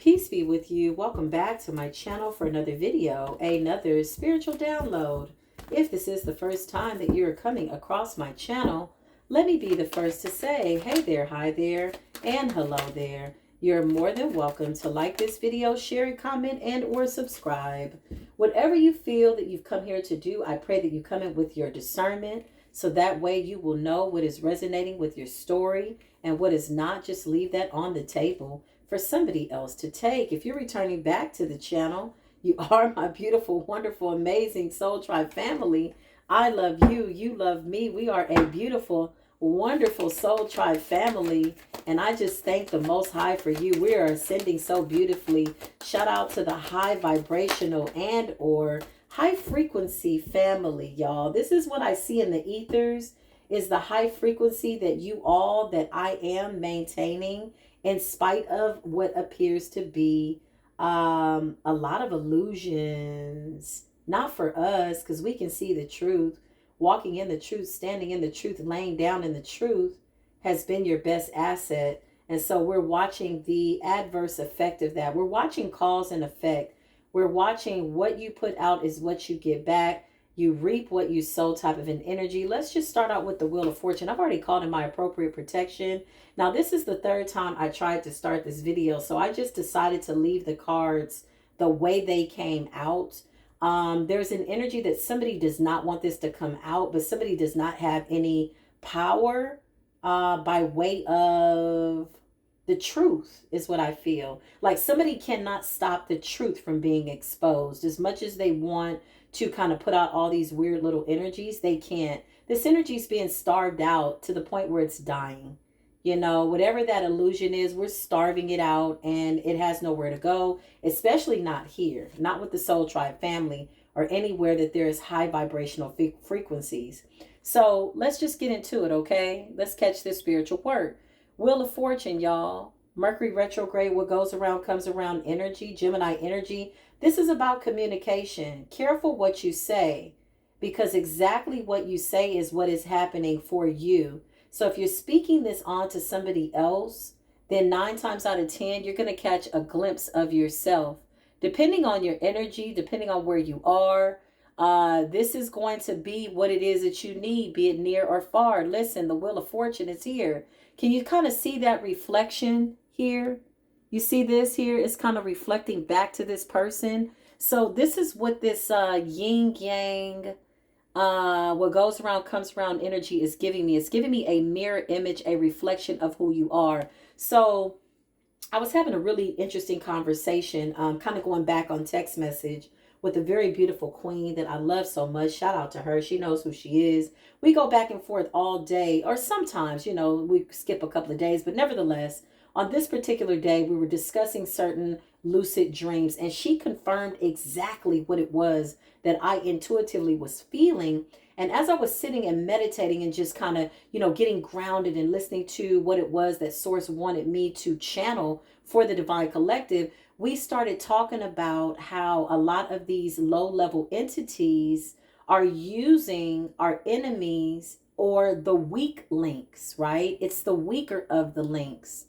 Peace be with you. Welcome back to my channel for another video, another spiritual download. If this is the first time that you're coming across my channel, let me be the first to say, hey there, hi there, and hello there. You're more than welcome to like this video, share, comment, and or subscribe. Whatever you feel that you've come here to do, I pray that you come in with your discernment, so that way you will know what is resonating with your story and what is not. Just leave that on the table for somebody else to take. If you're returning back to the channel, you are my beautiful, wonderful, amazing Soul Tribe family. I love you. You love me. We are a beautiful, wonderful Soul Tribe family. And I just thank the Most High for you. We are ascending so beautifully. Shout out to the high vibrational and or high frequency family, y'all. This is what I see in the ethers, is the high frequency that you all, that I am maintaining in spite of what appears to be a lot of illusions. Not for us, because we can see the truth. Walking in the truth, standing in the truth, laying down in the truth has been your best asset. And so we're watching the adverse effect of that. We're watching cause and effect. We're watching what you put out is what you get back. You reap what you sow type of an energy. Let's just start out with the Wheel of Fortune. I've already called in my appropriate protection. Now, this is the third time I tried to start this video, so I just decided to leave the cards the way they came out. There's an energy that somebody does not want this to come out, but somebody does not have any power by way of the truth, is what I feel. Like somebody cannot stop the truth from being exposed. As much as they want to kind of put out all these weird little energies, they can't. This energy is being starved out to the point where it's dying. You know, whatever that illusion is, we're starving it out and it has nowhere to go, especially not here, not with the Soul Tribe family or anywhere that there is high vibrational frequencies. So let's just get into it, okay? Let's catch this spiritual work. Wheel of Fortune, y'all. Mercury retrograde, what goes around comes around energy, Gemini energy. This is about communication. Careful what you say, because exactly what you say is what is happening for you. So if you're speaking this on to somebody else, then 9 times out of 10, you're going to catch a glimpse of yourself. Depending on your energy, depending on where you are, this is going to be what it is that you need, be it near or far. Listen, the Wheel of Fortune is here. Can you kind of see that reflection here? You see this here? It's kind of reflecting back to this person. So this is what this yin yang, what goes around comes around energy is giving me. It's giving me a mirror image, a reflection of who you are. So I was having a really interesting conversation, kind of going back on text message with a very beautiful queen that I love so much. Shout out to her. She knows who she is. We go back and forth all day, or sometimes, you know, we skip a couple of days, but nevertheless, on this particular day, we were discussing certain lucid dreams, and she confirmed exactly what it was that I intuitively was feeling. And as I was sitting and meditating and just kind of, you know, getting grounded and listening to what it was that Source wanted me to channel for the Divine Collective, we started talking about how a lot of these low-level entities are using our enemies or the weak links, right? It's the weaker of the links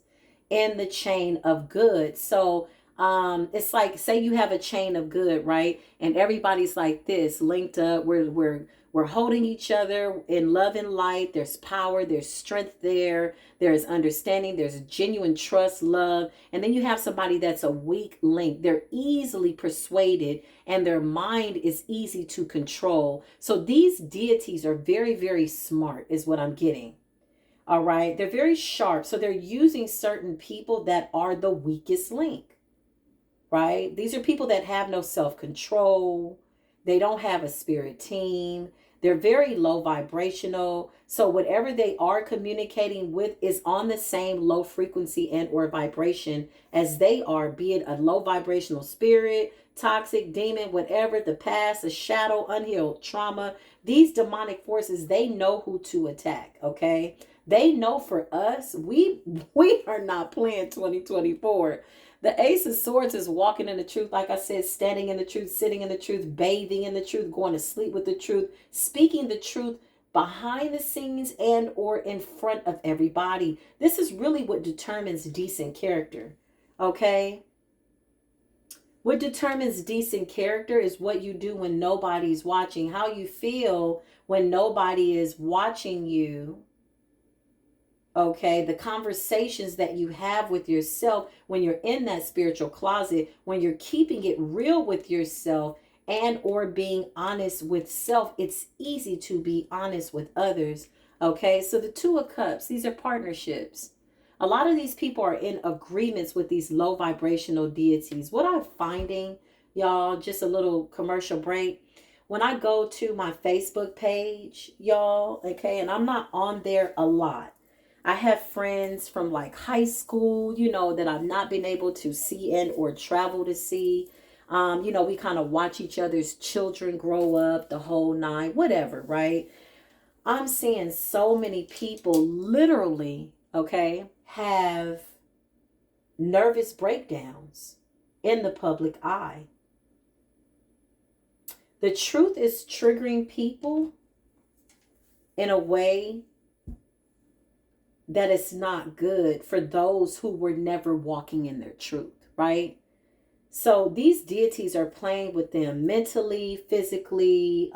in the chain of good. So it's like, say you have a chain of good, right? And everybody's like this, linked up. We're holding each other in love and light. There's power, there's strength there. There's understanding, there's genuine trust, love. And then you have somebody that's a weak link. They're easily persuaded and their mind is easy to control. So these deities are very, very smart, is what I'm getting. All right. They're very sharp. So they're using certain people that are the weakest link, right? These are people that have no self-control. They don't have a spirit team. They're very low vibrational. So whatever they are communicating with is on the same low frequency and or vibration as they are, be it a low vibrational spirit, toxic, demon, whatever, the past, a shadow, unhealed trauma. These demonic forces, they know who to attack, okay? They know for us, we are not playing 2024. The Ace of Swords is walking in the truth, like I said, standing in the truth, sitting in the truth, bathing in the truth, going to sleep with the truth, speaking the truth behind the scenes and or in front of everybody. This is really what determines decent character, okay? What determines decent character is what you do when nobody's watching, how you feel when nobody is watching you. Okay, the conversations that you have with yourself when you're in that spiritual closet, when you're keeping it real with yourself and or being honest with self, it's easy to be honest with others. Okay, so the Two of Cups, these are partnerships. A lot of these people are in agreements with these low vibrational deities. What I'm finding, y'all, just a little commercial break. When I go to my Facebook page, y'all, okay, and I'm not on there a lot. I have friends from like high school, that I've not been able to see and or travel to see. We kind of watch each other's children grow up, the whole nine, whatever, right? I'm seeing so many people literally, okay, have nervous breakdowns in the public eye. The truth is triggering people in a way that it's not good for those who were never walking in their truth, right? So these deities are playing with them mentally, physically.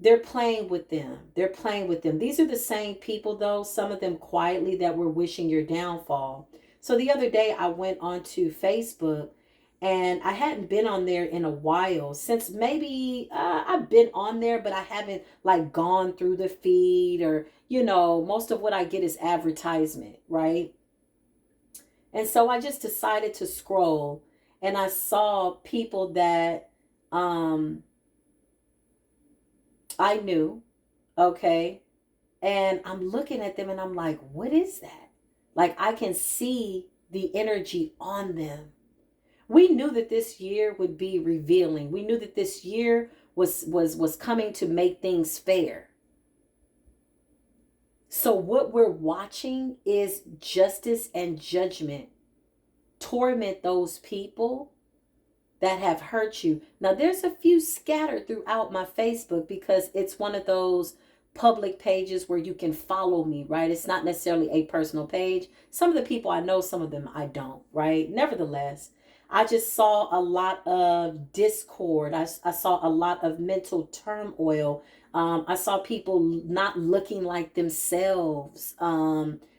They're playing with them. They're playing with them. These are the same people, though, some of them quietly, that were wishing your downfall. So the other day I went onto Facebook, and I hadn't been on there in a while, since maybe I've been on there, but I haven't like gone through the feed, or, most of what I get is advertisement, right? And so I just decided to scroll, and I saw people that I knew, okay? And I'm looking at them and I'm like, what is that? Like, I can see the energy on them. We knew that this year would be revealing. We knew that this year was coming to make things fair. So what we're watching is justice and judgment torment those people that have hurt you. Now, there's a few scattered throughout my Facebook because it's one of those public pages where you can follow me, right? It's not necessarily a personal page. Some of the people I know, some of them I don't, right? Nevertheless, I just saw a lot of discord. I saw a lot of mental turmoil. I saw people not looking like themselves,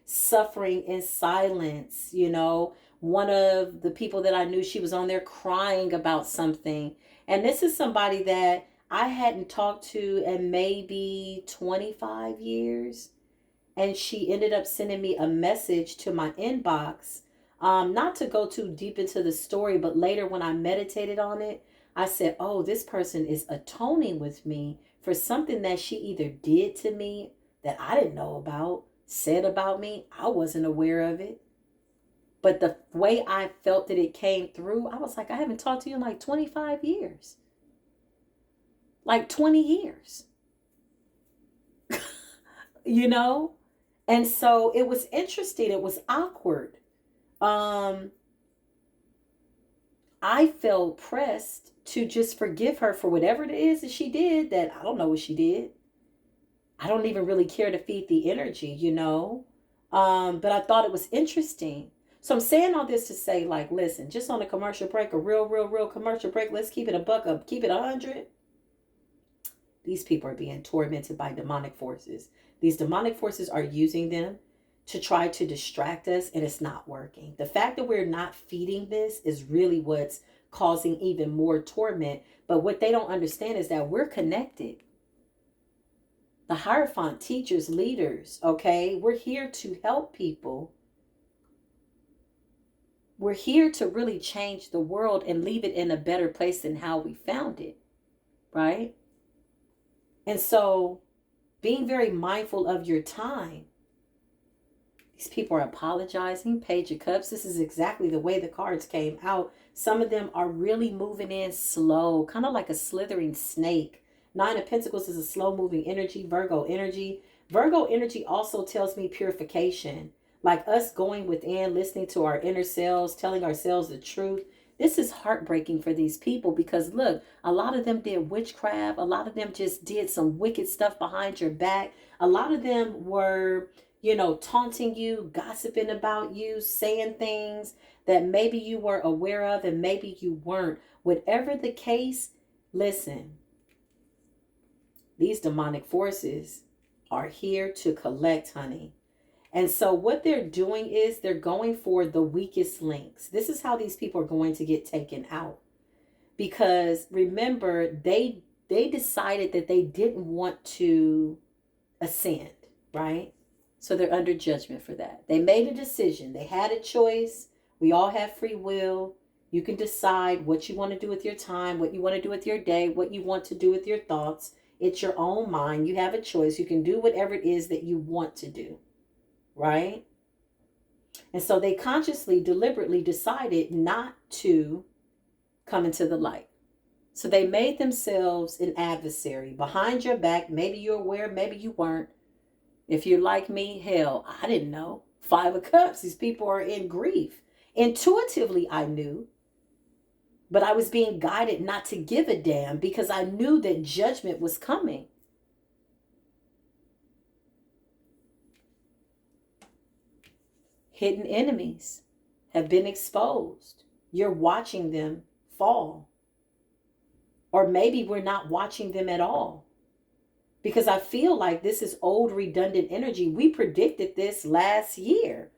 suffering in silence. One of the people that I knew, she was on there crying about something. And this is somebody that I hadn't talked to in maybe 25 years. And she ended up sending me a message to my inbox. Not to go too deep into the story, but later when I meditated on it, I said, oh, this person is atoning with me for something that she either did to me that I didn't know about, said about me. I wasn't aware of it. But the way I felt that it came through, I was like, I haven't talked to you in like 25 years. Like 20 years. And so it was interesting. It was awkward. I felt pressed to just forgive her for whatever it is that she did, that I don't know what she did. I don't even really care to feed the energy, but I thought it was interesting. So I'm saying all this to say, like, listen, just on a commercial break, a real commercial break, let's keep it a buck up, keep it 100. These people are being tormented by demonic forces. These demonic forces are using them to try to distract us, and it's not working. The fact that we're not feeding this is really what's causing even more torment. But what they don't understand is that we're connected. The Hierophant, teachers, leaders, okay? We're here to help people. We're here to really change the world and leave it in a better place than how we found it, right? And so being very mindful of your time. These people are apologizing. Page of Cups. This is exactly the way the cards came out. Some of them are really moving in slow, kind of like a slithering snake. Nine of Pentacles is a slow moving energy, Virgo energy. Virgo energy also tells me purification. Like us going within, listening to our inner selves, telling ourselves the truth. This is heartbreaking for these people because look, a lot of them did witchcraft. A lot of them just did some wicked stuff behind your back. A lot of them were, taunting you, gossiping about you, saying things that maybe you were aware of and maybe you weren't. Whatever the case, listen, these demonic forces are here to collect, honey. And so what they're doing is they're going for the weakest links. This is how these people are going to get taken out. Because remember, they decided that they didn't want to ascend, right? So they're under judgment for that. They made a decision. They had a choice. We all have free will. You can decide what you want to do with your time, what you want to do with your day, what you want to do with your thoughts. It's your own mind. You have a choice. You can do whatever it is that you want to do, right? And so they consciously, deliberately decided not to come into the light. So they made themselves an adversary behind your back. Maybe you're aware, maybe you weren't. If you're like me, hell, I didn't know. 5 of Cups, these people are in grief. Intuitively, I knew. But I was being guided not to give a damn because I knew that judgment was coming. Hidden enemies have been exposed. You're watching them fall. Or maybe we're not watching them at all. Because I feel like this is old redundant energy. We predicted this last year.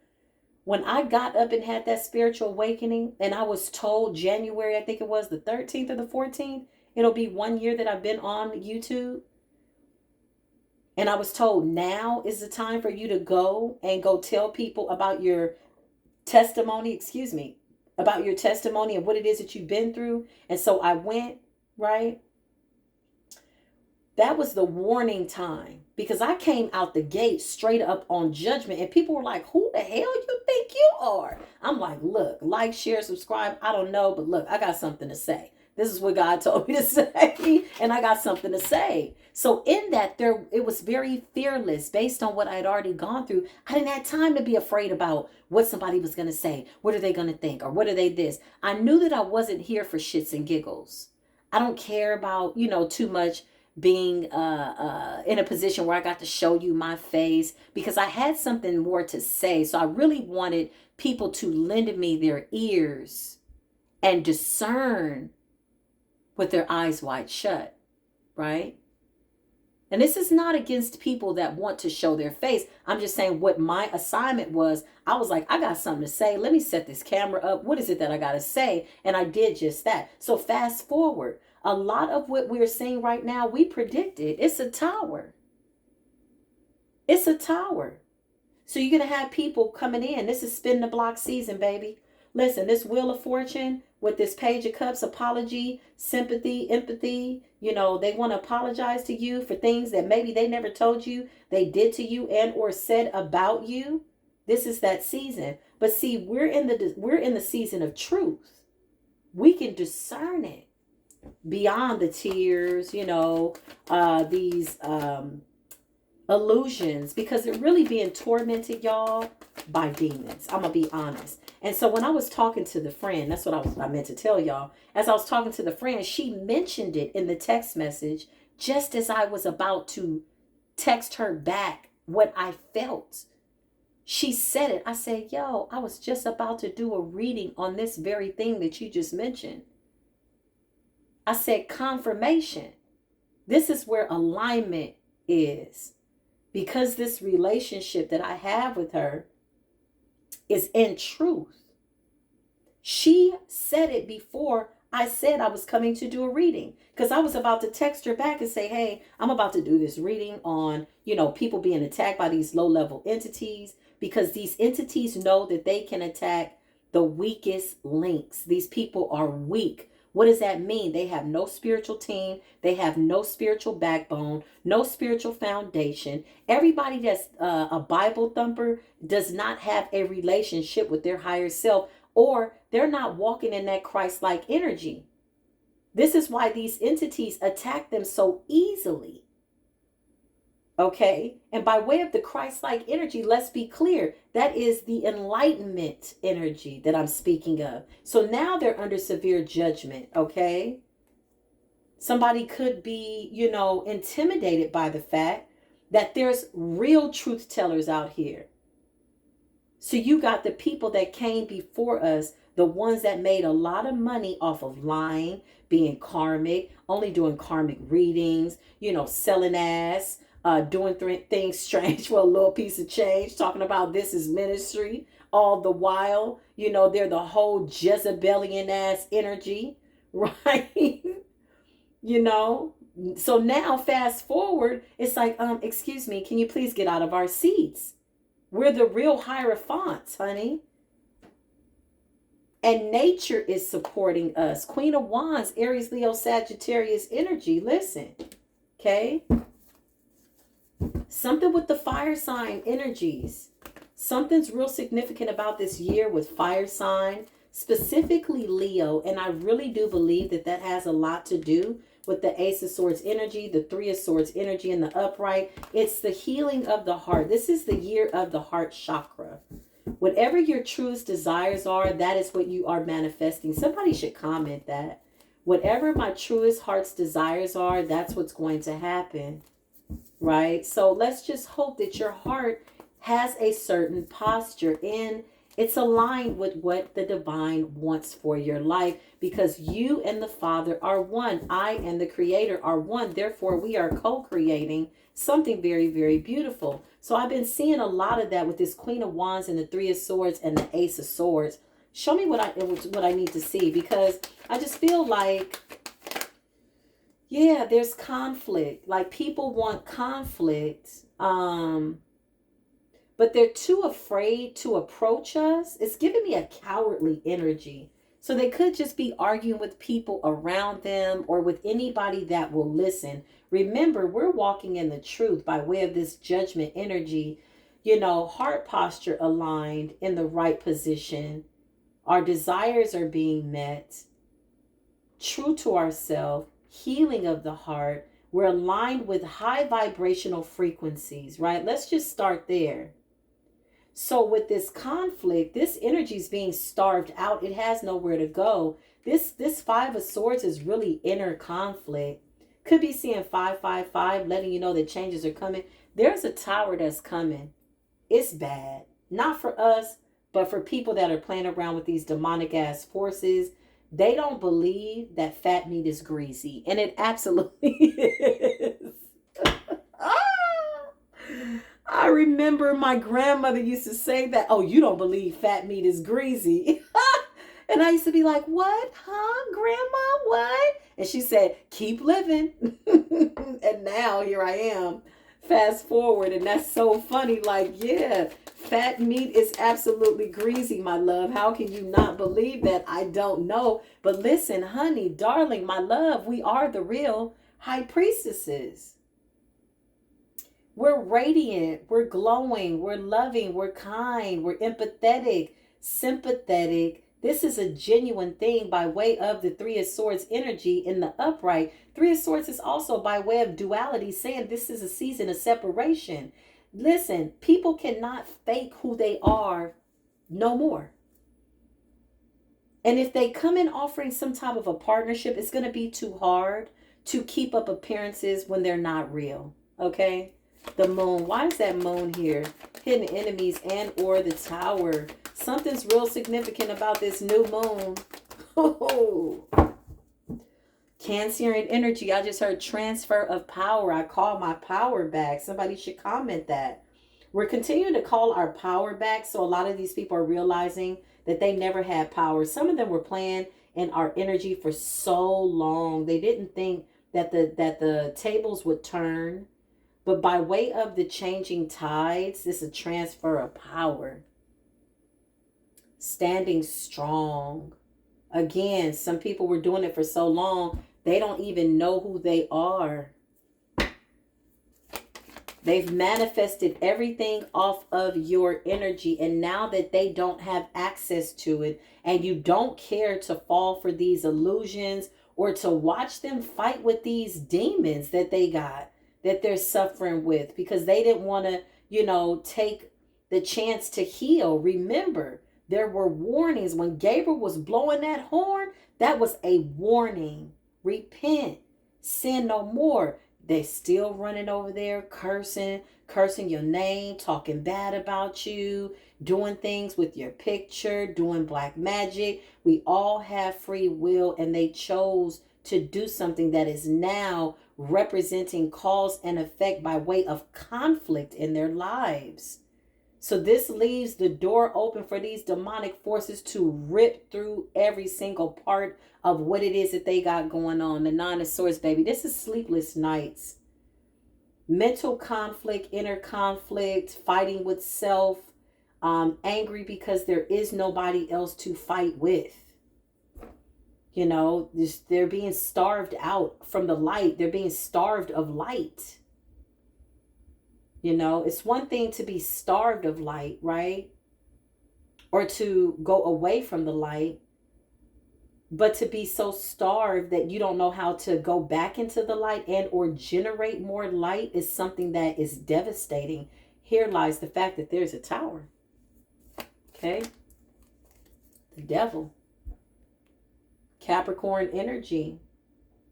When I got up and had that spiritual awakening and I was told January, I think it was the 13th or the 14th, it'll be 1 year that I've been on YouTube. And I was told now is the time for you to go tell people about your testimony, about your testimony and what it is that you've been through. And so I went, right? That was the warning time because I came out the gate straight up on judgment and people were like, who the hell you think you are? I'm like, look, like, share, subscribe. I don't know, but look, I got something to say. This is what God told me to say and I got something to say. So in that it was very fearless based on what I had already gone through. I didn't have time to be afraid about what somebody was going to say. What are they going to think? Or what are they this? I knew that I wasn't here for shits and giggles. I don't care about, too much being in a position where I got to show you my face because I had something more to say. So I really wanted people to lend me their ears and discern with their eyes wide shut, right? And this is not against people that want to show their face. I'm just saying what my assignment was. I was like, I got something to say. Let me set this camera up. What is it that I got to say? And I did just that. So fast forward. A lot of what we're seeing right now, we predicted. It's a tower. It's a tower. So you're going to have people coming in. This is spin the block season, baby. Listen, this Wheel of Fortune with this Page of Cups, apology, sympathy, empathy. They want to apologize to you for things that maybe they never told you they did to you and or said about you. This is that season. But see, we're in the season of truth. We can discern it beyond the tears, these illusions, because they're really being tormented, y'all, by demons. I'm gonna be honest. And so when I was talking to the friend, that's what I meant to tell y'all. As I was talking to the friend, she mentioned it in the text message just as I was about to text her back what I felt. She said it. I said, yo, I was just about to do a reading on this very thing that you just mentioned. I said, confirmation. This is where alignment is. Because this relationship that I have with her is in truth. She said it before I said I was coming to do a reading. Because I was about to text her back and say, hey, I'm about to do this reading on, people being attacked by these low-level entities. Because these entities know that they can attack the weakest links. These people are weak. What does that mean? They have no spiritual team. They have no spiritual backbone, no spiritual foundation. Everybody that's a Bible thumper does not have a relationship with their higher self, or they're not walking in that Christ-like energy. This is why these entities attack them so easily. Okay? And by way of the Christ-like energy, let's be clear, that is the enlightenment energy that I'm speaking of. So now they're under severe judgment, okay? Somebody could be, intimidated by the fact that there's real truth tellers out here. So you got the people that came before us, the ones that made a lot of money off of lying, being karmic, only doing karmic readings, selling ass, doing things strange for a little piece of change, talking about this is ministry. All the while, they're the whole Jezebelian ass energy, right? So now fast forward, it's like, excuse me, can you please get out of our seats? We're the real hierophants, honey. And nature is supporting us. Queen of Wands, Aries, Leo, Sagittarius energy. Listen, okay? Something with the fire sign energies. Something's real significant about this year with fire sign, specifically Leo. And I really do believe that that has a lot to do with the Ace of Swords energy, the Three of Swords energy, and the upright. It's the healing of the heart. This is the year of the heart chakra. Whatever your truest desires are, that is what you are manifesting. Somebody should comment that. Whatever my truest heart's desires are, that's what's going to happen. Right? So let's just hope that your heart has a certain posture and it's aligned with what the divine wants for your life, because you and the Father are one. I and the Creator are one. Therefore, we are co-creating something very, very beautiful. So I've been seeing a lot of that with this Queen of Wands and the Three of Swords and the Ace of Swords. Show me what I need to see, because I just feel like, yeah, there's conflict. Like people want conflict. But they're too afraid to approach us. It's giving me a cowardly energy. So they could just be arguing with people around them or with anybody that will listen. Remember, we're walking in the truth by way of this judgment energy. Heart posture aligned in the right position. Our desires are being met. True to ourselves. Healing of the heart. We're aligned with high vibrational frequencies, right? Let's just start there. So with this conflict, this energy is being starved out. It has nowhere to go. This Five of Swords is really inner conflict. Could be seeing 555, letting you know that changes are coming. There's a tower that's coming. It's bad. Not for us, but for people that are playing around with these demonic ass forces. They don't believe that fat meat is greasy. And it absolutely is. I remember my grandmother used to say that, oh, you don't believe fat meat is greasy. And I used to be like, what? Huh, Grandma? What? And she said, keep living. And now here I am. Fast forward. And that's so funny. Like, yeah, fat meat is absolutely greasy, my love. How can you not believe that? I don't know. But listen, honey, darling, my love, we are the real high priestesses. We're radiant, we're glowing, we're loving, we're kind, we're empathetic, sympathetic. This is a genuine thing by way of the Three of Swords energy in the upright. Three of Swords is also by way of duality, saying this is a season of separation. Listen, people cannot fake who they are no more. And if they come in offering some type of a partnership, it's going to be too hard to keep up appearances when they're not real. Okay? The moon. Why is that moon here? Hidden enemies and or the tower. Something's real significant about this new moon. Oh. Cancerian energy. I just heard transfer of power. I call my power back. Somebody should comment that. We're continuing to call our power back. So a lot of these people are realizing that they never had power. Some of them were playing in our energy for so long. They didn't think that the tables would turn. But by way of the changing tides, this is a transfer of power. Standing strong. Again, some people were doing it for so long, they don't even know who they are. They've manifested everything off of your energy. And now that they don't have access to it, and you don't care to fall for these illusions or to watch them fight with these demons that they got, that they're suffering with, because they didn't want to, take the chance to heal. Remember, there were warnings when Gabriel was blowing that horn. That was a warning. Repent, sin no more. They still running over there, cursing your name, talking bad about you, doing things with your picture, doing black magic. We all have free will, and they chose to do something that is now representing cause and effect by way of conflict in their lives. So this leaves the door open for these demonic forces to rip through every single part of what it is that they got going on. The Nine of Swords, baby. This is sleepless nights. Mental conflict, inner conflict, fighting with self, angry because there is nobody else to fight with. You know, they're being starved out from the light. They're being starved of light. You know, it's one thing to be starved of light, right? Or to go away from the light. But to be so starved that you don't know how to go back into the light and or generate more light is something that is devastating. Here lies the fact that there's a tower. Okay? The devil. Capricorn energy.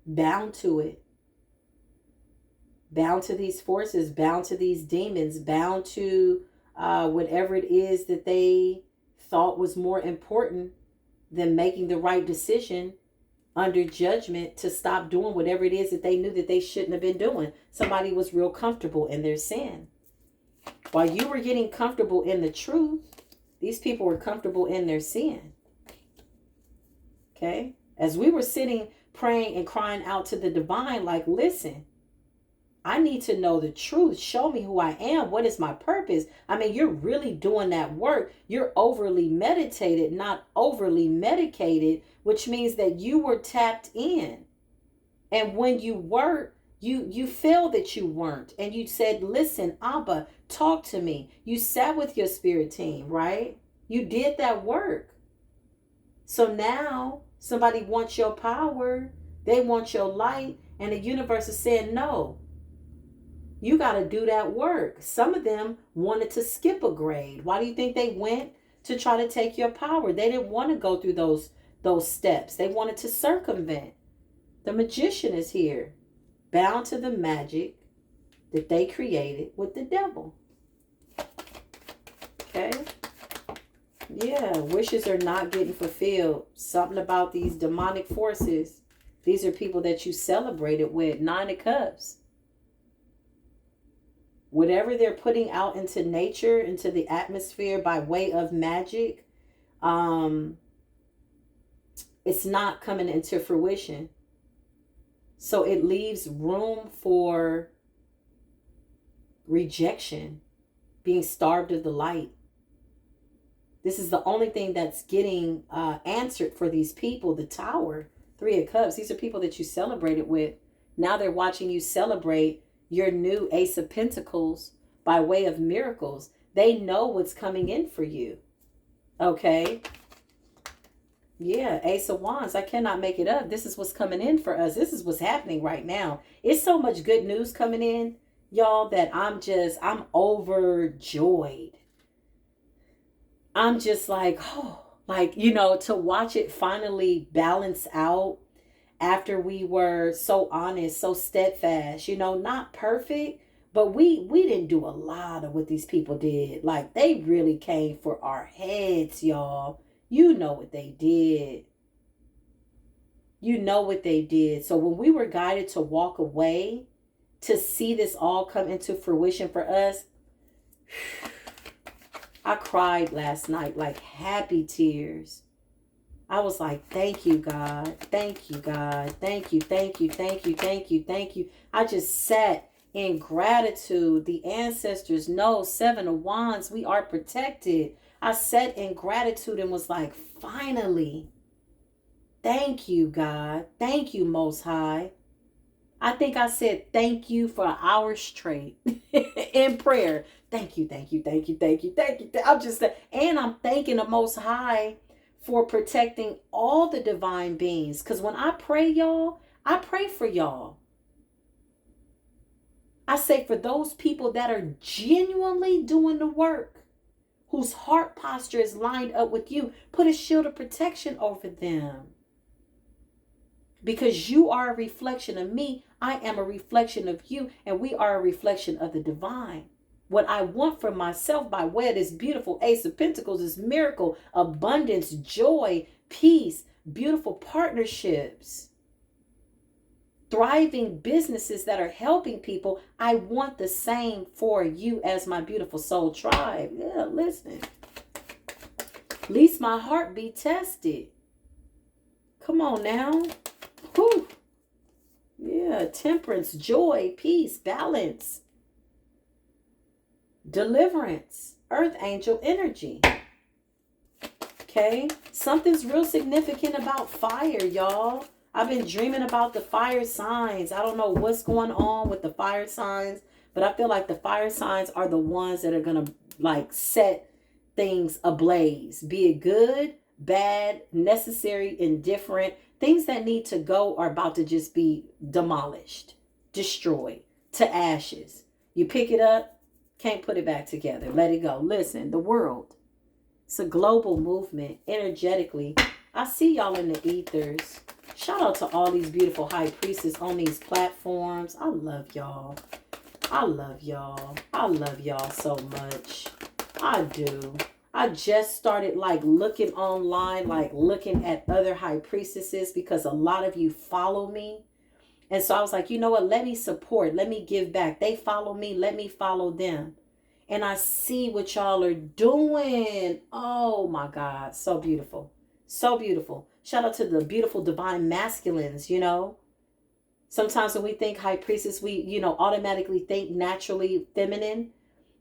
Bound to it. Bound to these forces, bound to these demons, bound to whatever it is that they thought was more important than making the right decision under judgment to stop doing whatever it is that they knew that they shouldn't have been doing. Somebody was real comfortable in their sin. While you were getting comfortable in the truth, these people were comfortable in their sin. Okay? As we were sitting, praying and crying out to the divine, like, listen, I need to know the truth. Show me who I am. What is my purpose? I mean, you're really doing that work. You're overly meditated, not overly medicated, which means that you were tapped in. And when you were, you felt that you weren't. And you said, listen, Abba, talk to me. You sat with your spirit team, right? You did that work. So now somebody wants your power. They want your light. And the universe is saying, no. You got to do that work. Some of them wanted to skip a grade. Why do you think they went to try to take your power? They didn't want to go through those steps. They wanted to circumvent. The magician is here, bound to the magic that they created with the devil. Okay? Yeah, wishes are not getting fulfilled. Something about these demonic forces. These are people that you celebrated with. Nine of Cups. Whatever they're putting out into nature, into the atmosphere by way of magic, it's not coming into fruition. So it leaves room for rejection, being starved of the light. This is the only thing that's getting answered for these people. The Tower, Three of Cups. These are people that you celebrated with. Now they're watching you celebrate your new Ace of Pentacles by way of miracles. They know what's coming in for you. Okay. Yeah, Ace of Wands. I cannot make it up. This is what's coming in for us. This is what's happening right now. It's so much good news coming in, y'all, that I'm overjoyed. I'm just like, oh, like, you know, to watch it finally balance out after we were so honest, so steadfast, you know, not perfect, but we didn't do a lot of what these people did. Like, they really came for our heads, y'all. You know what they did. You know what they did. So when we were guided to walk away, to see this all come into fruition for us, I cried last night like happy tears. I was like, thank you, God. Thank you, God. Thank you, thank you, thank you, thank you, thank you. I just sat in gratitude. The ancestors know, Seven of Wands, we are protected. I sat in gratitude and was like, finally, thank you, God. Thank you, Most High. I think I said thank you for an hour straight in prayer. Thank you, thank you, thank you, thank you, thank you. I'm just, and I'm thanking the Most High for protecting all the divine beings. Because when I pray, y'all, I pray for y'all. I say for those people that are genuinely doing the work, whose heart posture is lined up with you, put a shield of protection over them. Because you are a reflection of me. I am a reflection of you. And we are a reflection of the divine. What I want for myself by way of this beautiful Ace of Pentacles is miracle, abundance, joy, peace, beautiful partnerships, thriving businesses that are helping people. I want the same for you as my beautiful soul tribe. Yeah, listen. Least my heart be tested. Come on now. Whew. Yeah, temperance, joy, peace, balance, deliverance, earth angel energy. Okay, something's real significant about fire, y'all. I've been dreaming about the fire signs. I don't know what's going on with the fire signs, but I feel like the fire signs are the ones that are going to like set things ablaze, be it good, bad, necessary, indifferent. Things that need to go are about to just be demolished, destroyed to ashes. You pick it up, can't put it back together. Let it go. Listen, the world, it's a global movement energetically. I see y'all in the ethers. Shout out to all these beautiful high priestesses on these platforms. I love y'all. I love y'all. I love y'all so much. I do. I just started like looking online, like looking at other high priestesses because a lot of you follow me. And so I was like, you know what? Let me support. Let me give back. They follow me. Let me follow them. And I see what y'all are doing. Oh my God. So beautiful. So beautiful. Shout out to the beautiful divine masculines, you know. Sometimes when we think high priestess, we, you know, automatically think naturally feminine.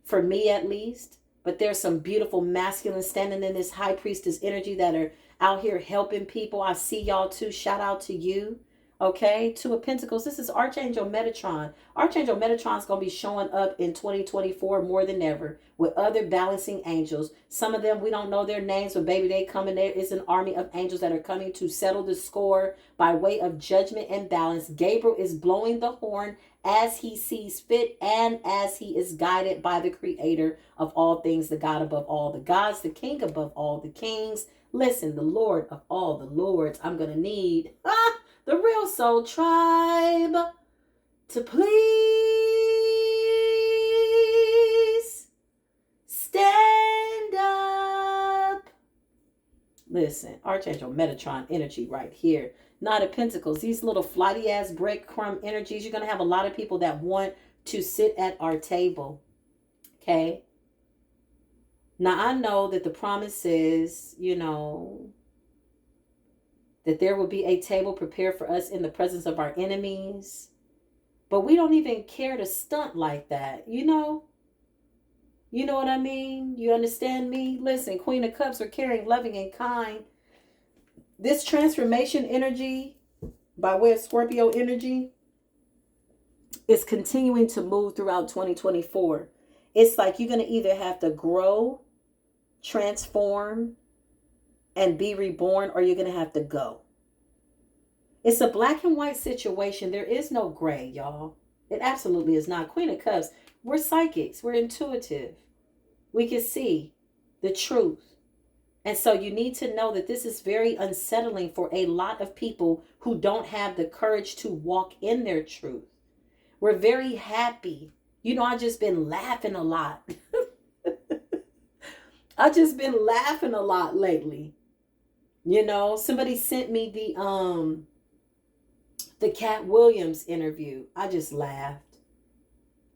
For me at least. But there's some beautiful masculine standing in this high priestess energy that are out here helping people. I see y'all too. Shout out to you. Okay. Two of Pentacles. This is Archangel Metatron. Archangel Metatron is going to be showing up in 2024 more than ever with other balancing angels. Some of them, we don't know their names, but baby, they coming. There is an army of angels that are coming to settle the score by way of judgment and balance. Gabriel is blowing the horn as he sees fit and as he is guided by the creator of all things, the God above all the gods, the king above all the kings. Listen, the Lord of all the lords. I'm going to need the real soul tribe to please stand up. Listen, Archangel Metatron energy right here. Knight of Pentacles, these little flighty ass breadcrumb energies. You're going to have a lot of people that want to sit at our table. Okay. Now I know that the promise is, you know, that there will be a table prepared for us in the presence of our enemies. But we don't even care to stunt like that, you know? You know what I mean? You understand me? Listen, Queen of Cups are caring, loving, and kind. This transformation energy, by way of Scorpio energy, is continuing to move throughout 2024. It's like you're going to either have to grow, transform, and be reborn, or you're going to have to go. It's a black and white situation. There is no gray, y'all. It absolutely is not. Queen of Cups, we're psychics. We're intuitive. We can see the truth. And so you need to know that this is very unsettling for a lot of people who don't have the courage to walk in their truth. We're very happy. You know, I just been laughing a lot. I just been laughing a lot lately. You know, somebody sent me the Cat Williams interview. I just laughed.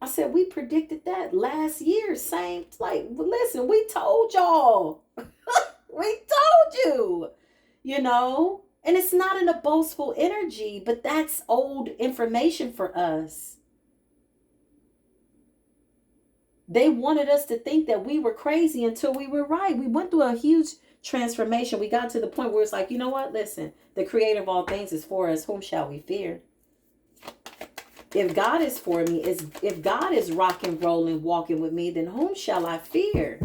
I said, we predicted that last year. Same, like, listen, we told y'all. We told you, you know, and it's not in a boastful energy, but that's old information for us. They wanted us to think that we were crazy until we were right. We went through a huge transformation. We got to the point where it's like, you know what? Listen, the creator of all things is for us. Whom shall we fear? If God is for me, if God is rocking, rolling, walking with me, then whom shall I fear?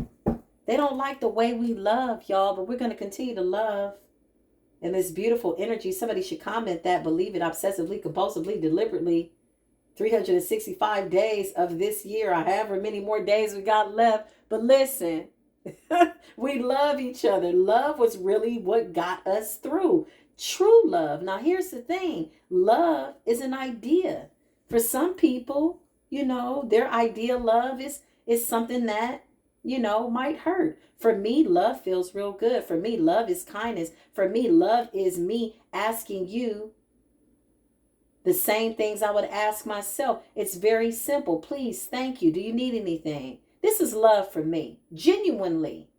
They don't like the way we love, y'all, but we're going to continue to love in this beautiful energy. Somebody should comment that, believe it, obsessively, compulsively, deliberately. 365 days of this year, however many more days we got left. But listen, we love each other. Love was really what got us through. True love. Now, here's the thing. Love is an idea. For some people, their idea of love is something that, might hurt. For me, love feels real good. For me, love is kindness. For me, love is me asking you the same things I would ask myself. It's very simple. Please, thank you. Do you need anything? This is love for me. Genuinely.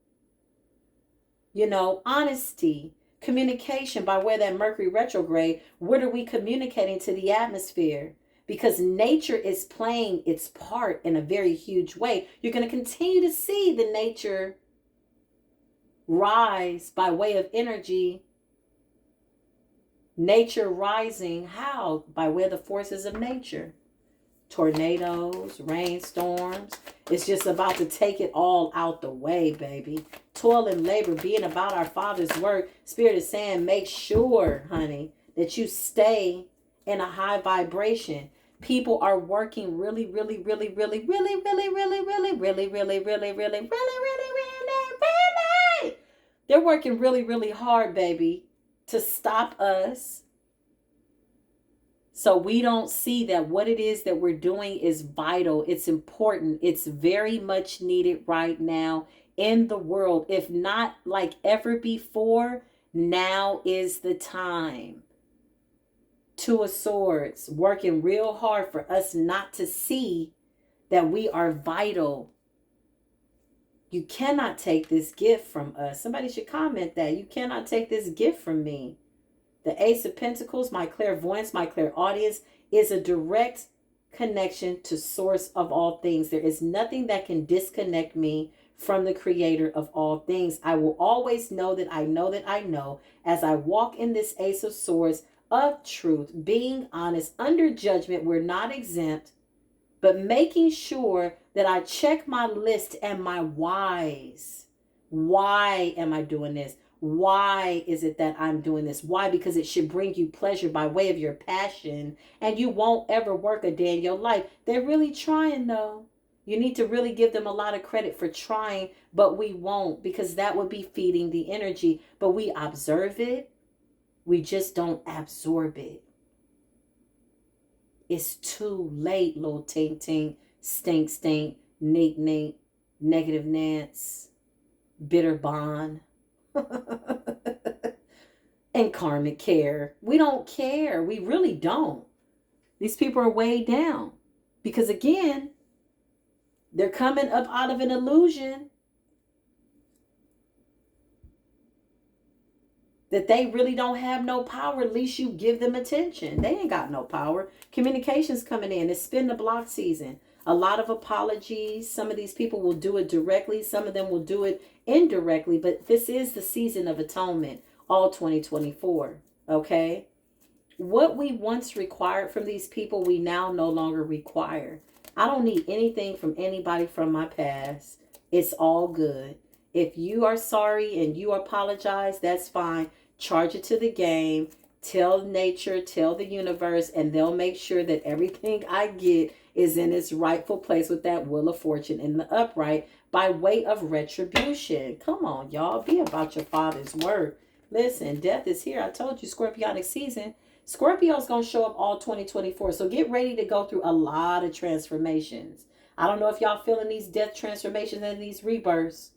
Honesty, communication by way of that Mercury retrograde. What are we communicating to the atmosphere? Because nature is playing its part in a very huge way. You're going to continue to see the nature rise by way of energy. Nature rising, how? By way of the forces of nature. Tornadoes, rainstorms. It's just about to take it all out the way, baby. Toil and labor, being about our Father's work. Spirit is saying, make sure, honey, that you stay in a high vibration. People are working really, really, really, really, really, really, really, really, really, really, really, really, really, really, really. They're working really, really hard, baby, to stop us. So we don't see that what it is that we're doing is vital. It's important. It's very much needed right now in the world. If not like ever before, now is the time. Two of Swords, working real hard for us not to see that we are vital. You cannot take this gift from us. Somebody should comment that. You cannot take this gift from me. The Ace of Pentacles, my clairvoyance, my clairaudience, is a direct connection to source of all things. There is nothing that can disconnect me from the creator of all things. I will always know that I know that I know as I walk in this Ace of Swords of truth, being honest, under judgment. We're not exempt, but making sure that I check my list and my whys. Why am I doing this? Why is it that I'm doing this? Why? Because it should bring you pleasure by way of your passion, and you won't ever work a day in your life. They're really trying, though. You need to really give them a lot of credit for trying, but we won't, because that would be feeding the energy. But we observe it. We just don't absorb it. It's too late, little tink tink, stink stink, neat neat, negative Nance, bitter bond. And karmic care. We don't care. We really don't. These people are way down because, again, they're coming up out of an illusion that they really don't have no power. At least you give them attention. They ain't got no power. Communication's coming in. It's spin the block season. A lot of apologies. Some of these people will do it directly. Some of them will do it indirectly. But this is the season of atonement, all 2024. Okay? What we once required from these people, we now no longer require. I don't need anything from anybody from my past. It's all good. If you are sorry and you apologize, that's fine. Charge it to the game. Tell nature, tell the universe, and they'll make sure that everything I get is in its rightful place with that Wheel of Fortune in the upright by way of retribution. Come on, y'all. Be about your Father's word. Listen, death is here. I told you, Scorpionic season. Scorpio's going to show up all 2024. So get ready to go through a lot of transformations. I don't know if y'all feeling these death transformations and these rebirths.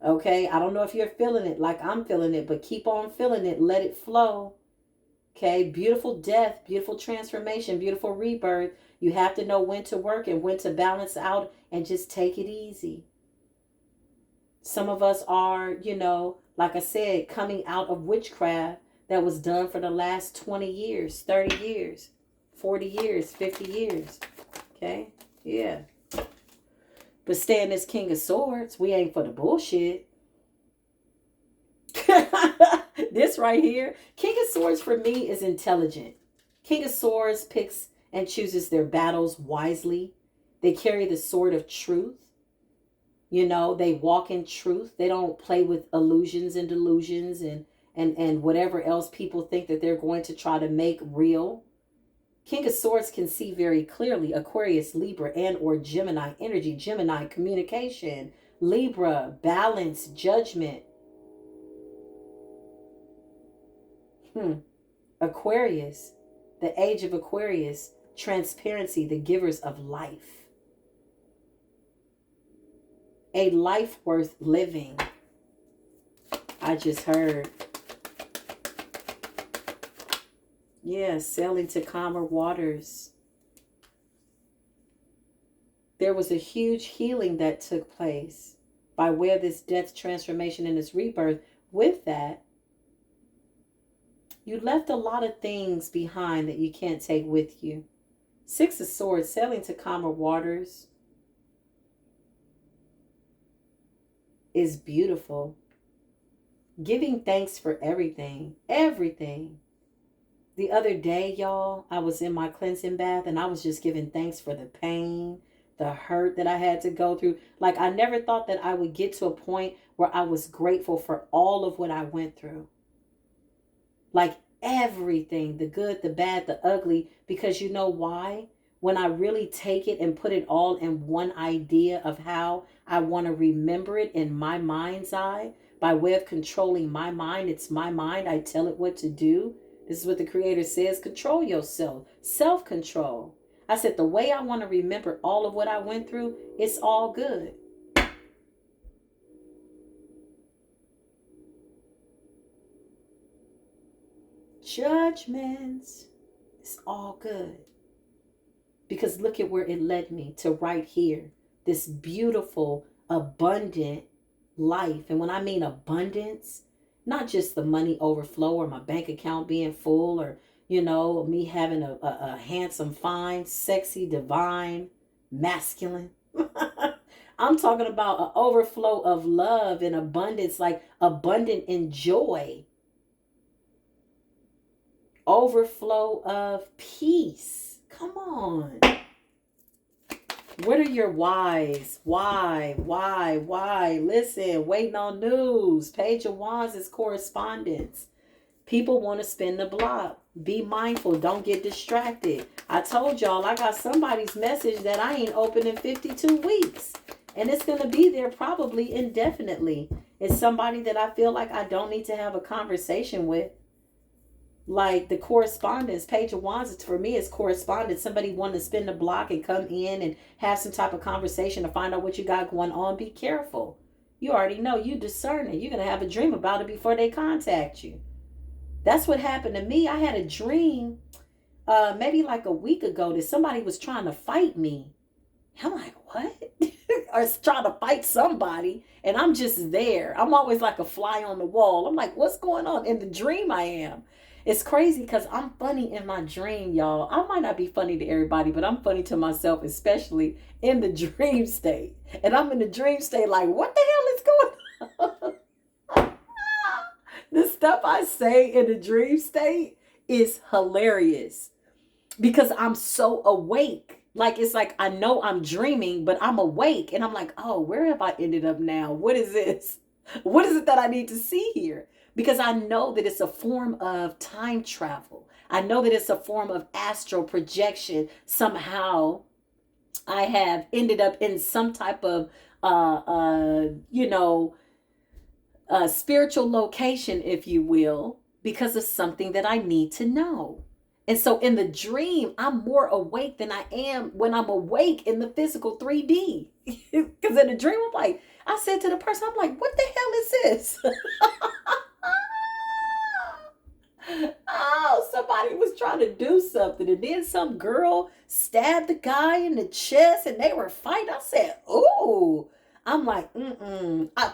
Okay? I don't know if you're feeling it like I'm feeling it, but keep on feeling it. Let it flow. Okay? Beautiful death, beautiful transformation, beautiful rebirth. You have to know when to work and when to balance out and just take it easy. Some of us are, like I said, coming out of witchcraft that was done for the last 20 years, 30 years, 40 years, 50 years. Okay? Yeah. But staying as King of Swords, we ain't for the bullshit. This right here, King of Swords for me is intelligent. King of Swords picks and chooses their battles wisely. They carry the sword of truth. They walk in truth. They don't play with illusions and delusions and whatever else people think that they're going to try to make real. King of Swords can see very clearly. Aquarius, Libra, and or Gemini energy. Gemini, communication. Libra, balance, judgment. Aquarius, the age of Aquarius, transparency, the givers of life. A life worth living. I just heard. Yeah, sailing to calmer waters. There was a huge healing that took place by way of this death, transformation, and this rebirth. With that, you left a lot of things behind that you can't take with you. Six of Swords, sailing to calmer waters, is beautiful. Giving thanks for everything. Everything. The other day, y'all, I was in my cleansing bath and I was just giving thanks for the pain, the hurt that I had to go through. Like, I never thought that I would get to a point where I was grateful for all of what I went through. Like everything, the good, the bad, the ugly, because you know why? When I really take it and put it all in one idea of how I want to remember it in my mind's eye, by way of controlling my mind, it's my mind, I tell it what to do. This is what the Creator says, control yourself, self-control. I said, the way I want to remember all of what I went through, it's all good. Judgments, it's all good. Because look at where it led me to right here. This beautiful, abundant life. And when I mean abundance, not just the money overflow or my bank account being full or, you know, me having a handsome, fine, sexy, divine, masculine. I'm talking about an overflow of love and abundance, like abundant in joy. Overflow of peace. Come on. What are your whys? Why? Listen, waiting on news. Page of Wands is correspondence. People want to spin the block. Be mindful. Don't get distracted. I told y'all I got somebody's message that I ain't opened in 52 weeks. And it's going to be there probably indefinitely. It's somebody that I feel like I don't need to have a conversation with. Like the correspondence, Page of Wands, for me, is correspondence. Somebody wanting to spin the block and come in and have some type of conversation to find out what you got going on. Be careful. You already know, you discerning. You're going to have a dream about it before they contact you. That's what happened to me. I had a dream maybe like a week ago that somebody was trying to fight me. I'm like, what? Or trying to fight somebody. And I'm just there. I'm always like a fly on the wall. I'm like, what's going on? In the dream I am. It's crazy because I'm funny in my dream, y'all. I might not be funny to everybody, but I'm funny to myself, especially in the dream state. And I'm in the dream state like, what the hell is going on? The stuff I say in the dream state is hilarious because I'm so awake. Like, it's like I know I'm dreaming, but I'm awake. And I'm like, oh, where have I ended up now? What is this? What is it that I need to see here? Because I know that it's a form of time travel. I know that it's a form of astral projection. Somehow I have ended up in some type of, spiritual location, if you will, because of something that I need to know. And so in the dream, I'm more awake than I am when I'm awake in the physical 3D. Because in the dream, I'm like, I said to the person, I'm like, what the hell is this? Oh, somebody was trying to do something. And then some girl stabbed the guy in the chest and they were fighting. I said, ooh. I'm like,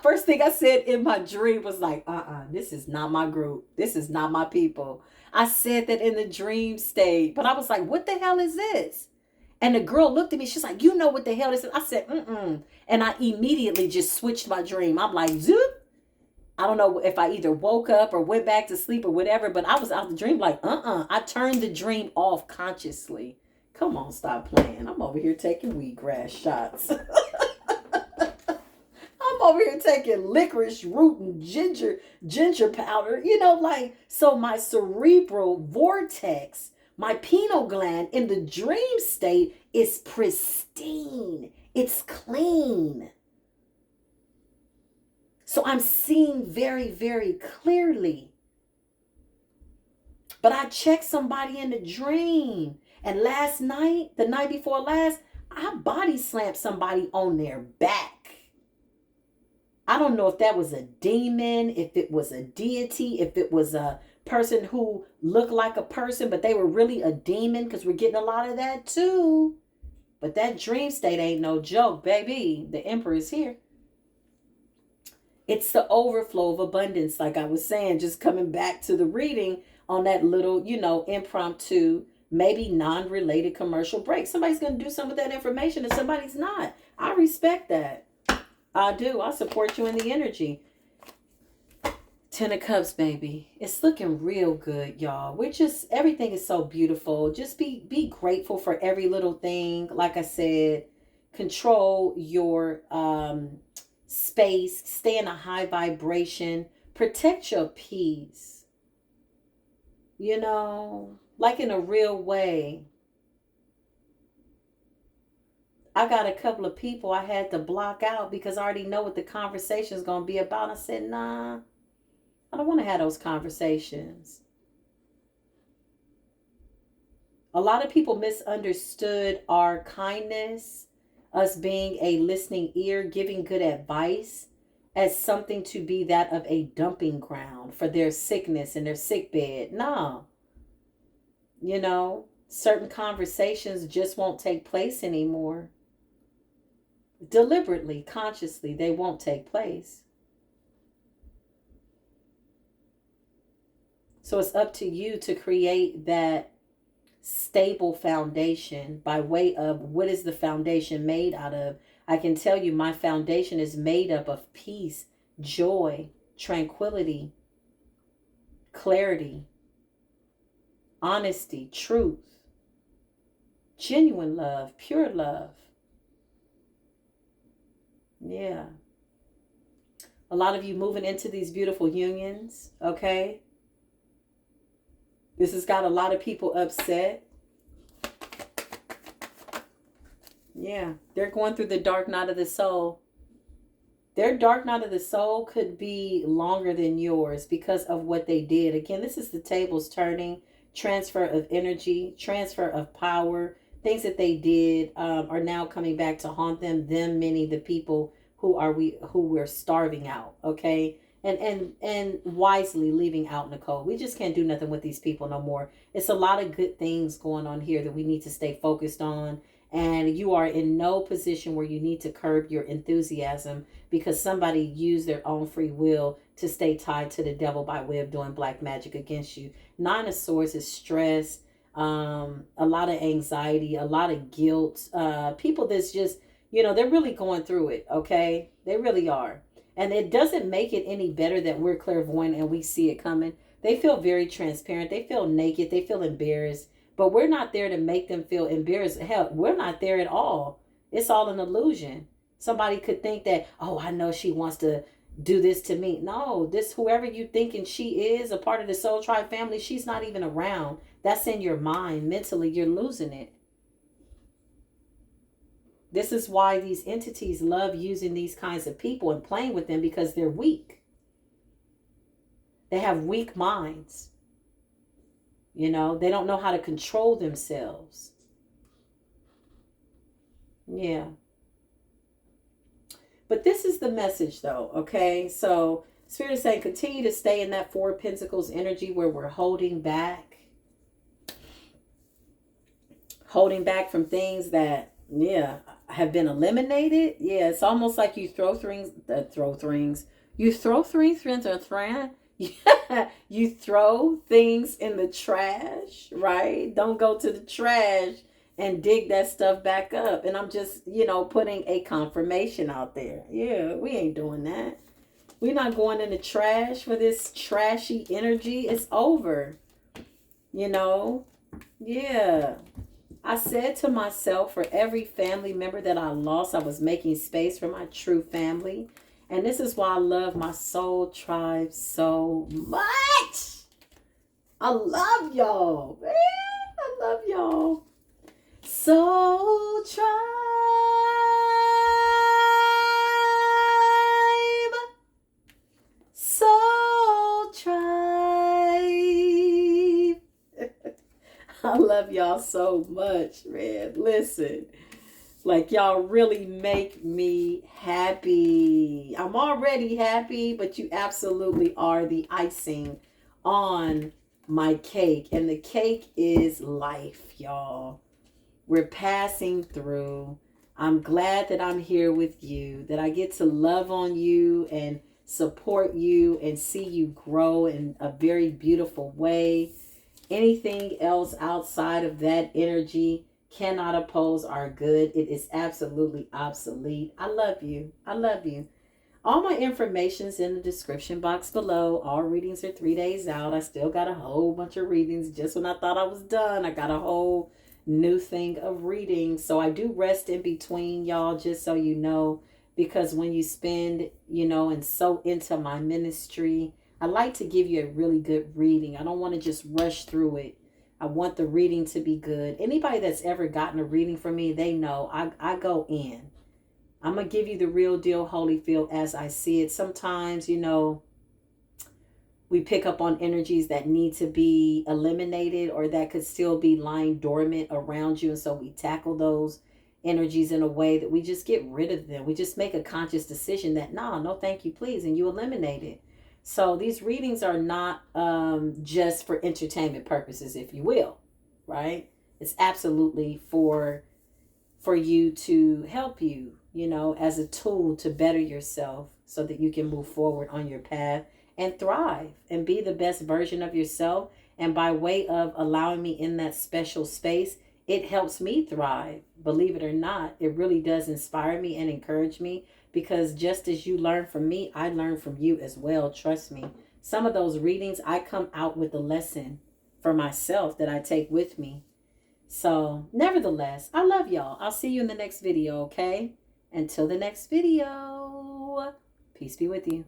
first thing I said in my dream was like, this is not my group. This is not my people. I said that in the dream state. But I was like, what the hell is this? And the girl looked at me. She's like, you know what the hell this is? I said, And I immediately just switched my dream. I'm like, zoop. I don't know if I either woke up or went back to sleep or whatever, but I was out the dream like, I turned the dream off consciously. Come on, stop playing. I'm over here taking wheatgrass shots. I'm over here taking licorice root and ginger powder, so my cerebral vortex, my pineal gland in the dream state is pristine. It's clean. So I'm seeing very, very clearly. But I checked somebody in the dream. And last night, the night before last, I body slammed somebody on their back. I don't know if that was a demon, if it was a deity, if it was a person who looked like a person, but they were really a demon, because we're getting a lot of that too. But that dream state ain't no joke, baby. The Emperor is here. It's the overflow of abundance, like I was saying, just coming back to the reading on that little, impromptu, maybe non-related commercial break. Somebody's going to do some of that information and somebody's not. I respect that. I do. I support you in the energy. 10 of Cups, baby. It's looking real good, y'all. Everything is so beautiful. Just be grateful for every little thing. Like I said, control your space. Stay in a high vibration. Protect your peace. Like in a real way. I got a couple of people I had to block out because I already know what the conversation is going to be about. I said, nah, I don't want to have those conversations. A lot of people misunderstood our kindness, us being a listening ear, giving good advice, as something to be that of a dumping ground for their sickness and their sick bed. No. Certain conversations just won't take place anymore. Deliberately, consciously, they won't take place. So it's up to you to create that stable foundation by way of what is the foundation made out of. I can tell you my foundation is made up of peace, joy, tranquility, clarity, honesty, truth, genuine love, pure love. Yeah. A lot of you moving into these beautiful unions, okay? This has got a lot of people upset. Yeah, they're going through the dark night of the soul. Their dark night of the soul could be longer than yours because of what they did. Again, this is the tables turning, transfer of energy, transfer of power. Things that they did are now coming back to haunt them. Them, meaning the people who we're starving out. Okay, and wisely leaving out, Nicole. We just can't do nothing with these people no more. It's a lot of good things going on here that we need to stay focused on. And you are in no position where you need to curb your enthusiasm because somebody used their own free will to stay tied to the devil by way of doing black magic against you. 9 of Swords is stress, a lot of anxiety, a lot of guilt. People that's just, they're really going through it, okay? They really are. And it doesn't make it any better that we're clairvoyant and we see it coming. They feel very transparent. They feel naked. They feel embarrassed. But we're not there to make them feel embarrassed. Hell, we're not there at all. It's all an illusion. Somebody could think that, oh, I know she wants to do this to me. No, whoever you thinking she is, a part of the Soul Tribe family, she's not even around. That's in your mind. Mentally, you're losing it. This is why these entities love using these kinds of people and playing with them, because they're weak. They have weak minds. They don't know how to control themselves. Yeah. But this is the message though, okay? So Spirit is saying continue to stay in that 4 of Pentacles energy where we're holding back. Holding back from things that, have been eliminated. Yeah, it's almost like you throw things. You throw things into a trash. You throw things in the trash, right? Don't go to the trash and dig that stuff back up. And I'm just, putting a confirmation out there. Yeah, we ain't doing that. We're not going in the trash for this trashy energy. It's over. Yeah. I said to myself, for every family member that I lost, I was making space for my true family. And this is why I love my soul tribe so much. I love y'all, man. I love y'all. Soul tribe. Soul tribe. I love y'all so much, man. Listen, like y'all really make me happy. I'm already happy, but you absolutely are the icing on my cake. And the cake is life, y'all. We're passing through. I'm glad that I'm here with you, that I get to love on you and support you and see you grow in a very beautiful way. Anything else outside of that energy cannot oppose our good. It is absolutely obsolete. I love you. I love you. All my information's in the description box below. All readings are 3 days out. I still got a whole bunch of readings. Just when I thought I was done, I got a whole new thing of readings. So I do rest in between, y'all, just so you know, because when you spend, and so into my ministry, I like to give you a really good reading. I don't want to just rush through it. I want the reading to be good. Anybody that's ever gotten a reading from me, they know I go in. I'm going to give you the real deal, Holyfield, as I see it. Sometimes, we pick up on energies that need to be eliminated or that could still be lying dormant around you. And so we tackle those energies in a way that we just get rid of them. We just make a conscious decision that, no, thank you, please. And you eliminate it. So these readings are not just for entertainment purposes, if you will, right? It's absolutely for you to help you, as a tool to better yourself so that you can move forward on your path and thrive and be the best version of yourself. And by way of allowing me in that special space, it helps me thrive. Believe it or not, it really does inspire me and encourage me, because just as you learn from me, I learn from you as well. Trust me. Some of those readings, I come out with a lesson for myself that I take with me. So nevertheless, I love y'all. I'll see you in the next video, okay? Until the next video, peace be with you.